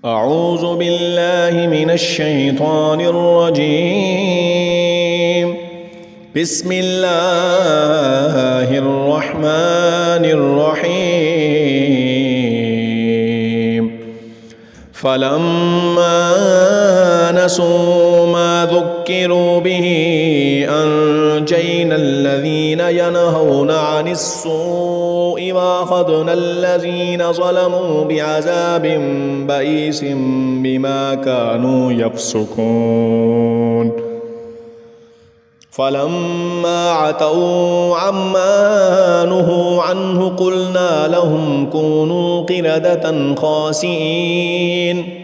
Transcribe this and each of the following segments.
أعوذ بالله من الشيطان الرجيم. بسم الله الرحمن الرحيم. فلما نسوا ما ذكروا به أنجينا الذين ينهون عن السوء وأخذنا الذين ظلموا بعذاب بئيس بما كانوا يفسقون. فلما عتوا عما نهوا عنه قلنا لهم كونوا قردة خاسئين.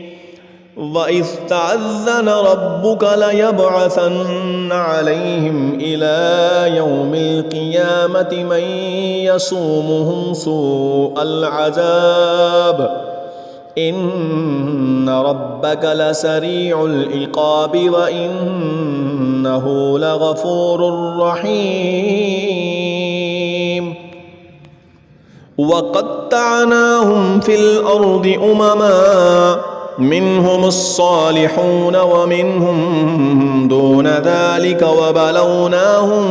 وإذ تأذن ربك ليبعثن عليهم إلى يوم القيامة من يسومهم سوء العذاب إن ربك لسريع العقاب وإنه لغفور رحيم. وقطعناهم في الأرض أمما منهم الصالحون ومنهم دون ذلك وبلوناهم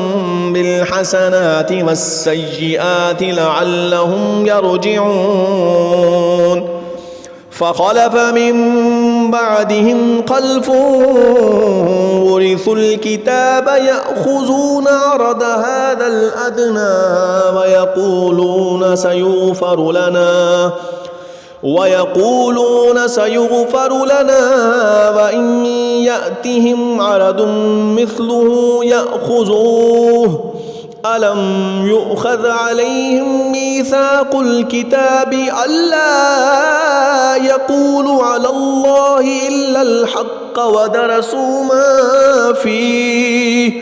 بالحسنات والسيئات لعلهم يرجعون. فخلف من بعدهم خلف ورثوا الكتاب يأخذون عرض هذا الأدنى ويقولون سيغفر لنا وإن يأتهم عرض مثله يأخذوه. ألم يؤخذ عليهم ميثاق الكتاب ألا يقولوا على الله إلا الحق ودرسوا ما فيه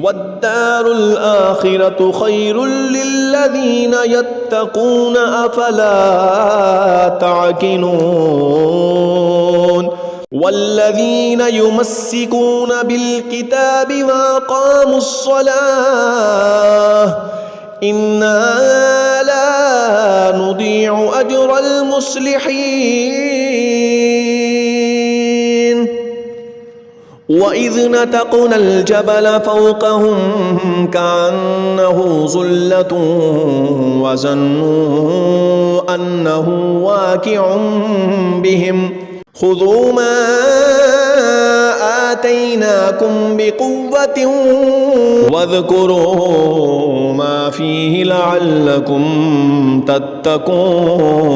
والدار الآخرة خير للذين يتقون أفلا تعقلون. والذين يمسكون بالكتاب وأقاموا الصلاة إنا لا نضيع أجر المصلحين. وإذ نتقنا الجبل فوقهم كأنه ظلة وظنوا أنه واقع بهم خذوا ما آتيناكم بقوة واذكروا ما فيه لعلكم تتقون.